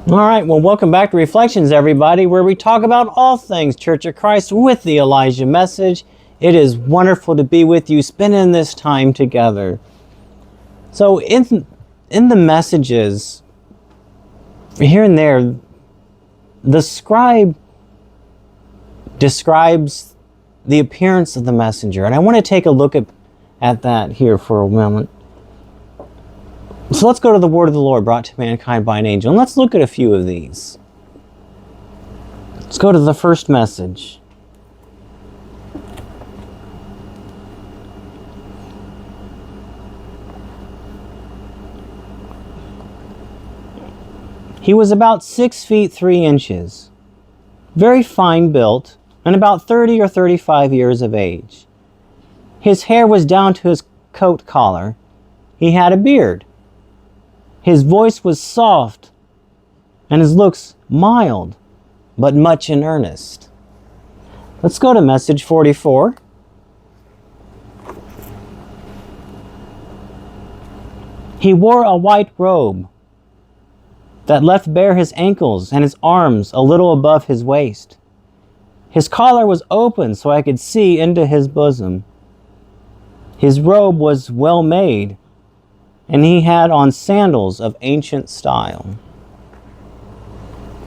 All right, well, welcome back to Reflections, everybody, where we talk about all things Church of Christ with the Elijah Message. It is wonderful to be with you, spending this time together. So in the messages, here and there, the scribe describes the appearance of the messenger. And I want to take a look at that here for a moment. So let's go to the word of the Lord brought to mankind by an angel. And let's look at a few of these. Let's go to the first message. He was about 6 feet 3 inches, very fine built, and about 30 or 35 years of age. His hair was down to his coat collar. He had a beard. His voice was soft, and his looks mild, but much in earnest. Let's go to message 44. He wore a white robe that left bare his ankles and his arms a little above his waist. His collar was open so I could see into his bosom. His robe was well made, and he had on sandals of ancient style.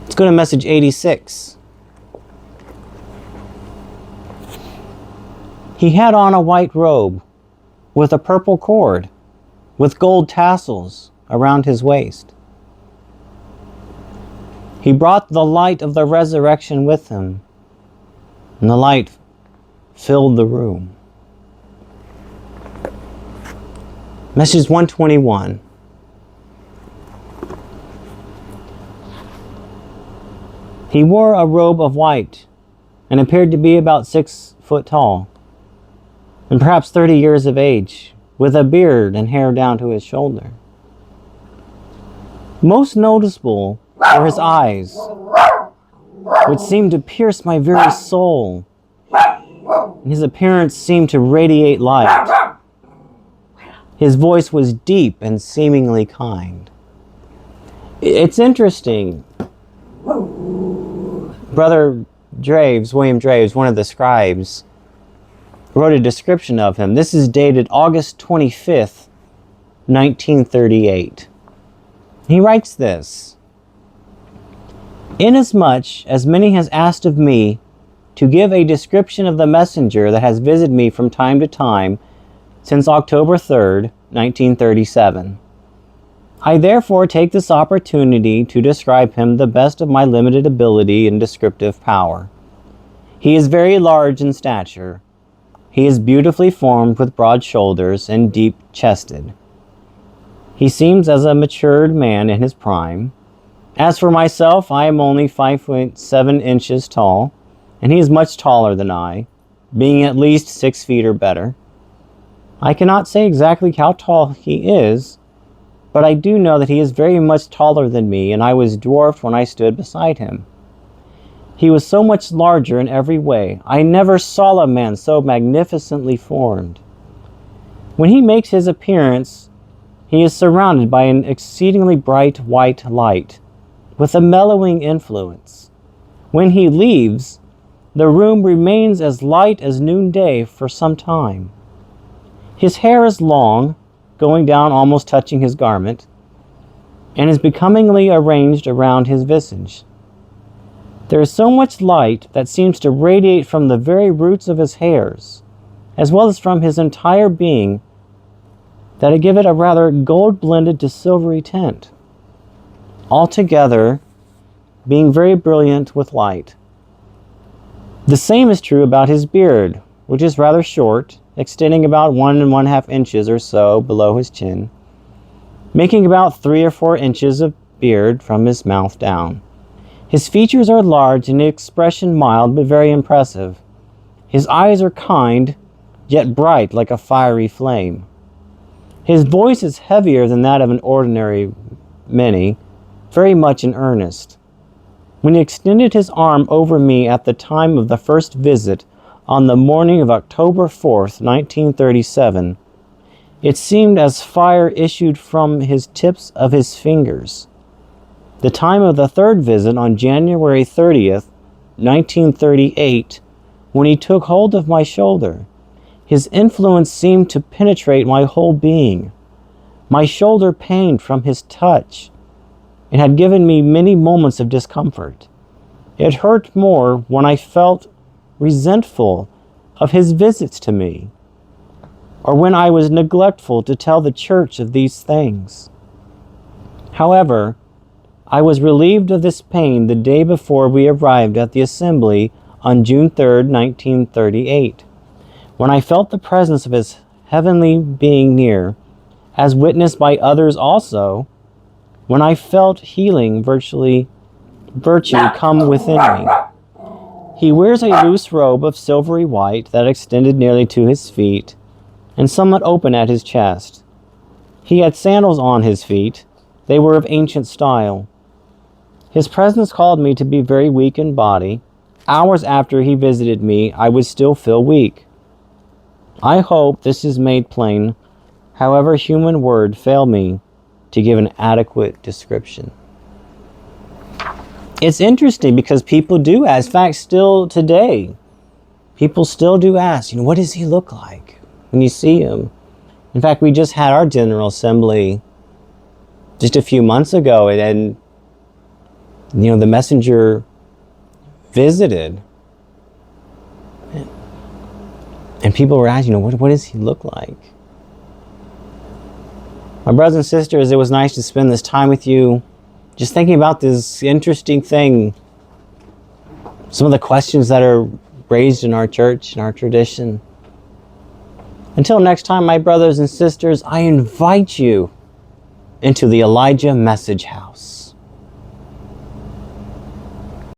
Let's go to message 86. He had on a white robe with a purple cord, with gold tassels around his waist. He brought the light of the resurrection with him, and the light filled the room. Message 121. He wore a robe of white and appeared to be about 6 foot tall and perhaps 30 years of age, with a beard and hair down to his shoulder. Most noticeable were his eyes, which seemed to pierce my very soul, and his appearance seemed to radiate light. His voice was deep and seemingly kind. It's interesting. Brother Draves, William Draves, one of the scribes, wrote a description of him. This is dated August 25th, 1938. He writes this: "Inasmuch as many has asked of me to give a description of the messenger that has visited me from time to time, since October 3rd, 1937. I therefore take this opportunity to describe him the best of my limited ability and descriptive power. He is very large in stature. He is beautifully formed with broad shoulders and deep-chested. He seems as a matured man in his prime. As for myself, I am only 5'7" tall, and he is much taller than I, being at least 6 feet or better. I cannot say exactly how tall he is, but I do know that he is very much taller than me, and I was dwarfed when I stood beside him. He was so much larger in every way. I never saw a man so magnificently formed. When he makes his appearance, he is surrounded by an exceedingly bright white light, with a mellowing influence. When he leaves, the room remains as light as noonday for some time. His hair is long, going down almost touching his garment, and is becomingly arranged around his visage. There is so much light that seems to radiate from the very roots of his hairs, as well as from his entire being, that it give it a rather gold-blended to silvery tint, altogether being very brilliant with light. The same is true about his beard, which is rather short, extending about 1 1/2 inches or so below his chin, making about 3 or 4 inches of beard from his mouth down. His features are large and the expression mild but very impressive. His eyes are kind, yet bright like a fiery flame. His voice is heavier than that of an ordinary many, very much in earnest. When he extended his arm over me at the time of the first visit, on the morning of October 4th, 1937, it seemed as fire issued from his tips of his fingers. The time of the third visit on January 30th, 1938, when he took hold of my shoulder. His influence seemed to penetrate my whole being. My shoulder pained from his touch and had given me many moments of discomfort. It hurt more when I felt resentful of his visits to me, or when I was neglectful to tell the church of these things. However, I was relieved of this pain the day before we arrived at the assembly on June 3rd, 1938, when I felt the presence of his heavenly being near, as witnessed by others also, when I felt healing virtue come within me. He wears a loose robe of silvery white that extended nearly to his feet and somewhat open at his chest. He had sandals on his feet. They were of ancient style. His presence called me to be very weak in body. Hours after he visited me, I would still feel weak. I hope this is made plain, however human word fail me to give an adequate description. It's interesting because people do ask, in fact, still today, people still do ask, what does he look like when you see him? In fact, we just had our General Assembly just a few months ago, and the messenger visited. And people were asking, what does he look like? My brothers and sisters, it was nice to spend this time with you, just thinking about this interesting thing. Some of the questions that are raised in our church and our tradition. Until next time, my brothers and sisters, I invite you into the Elijah Message House.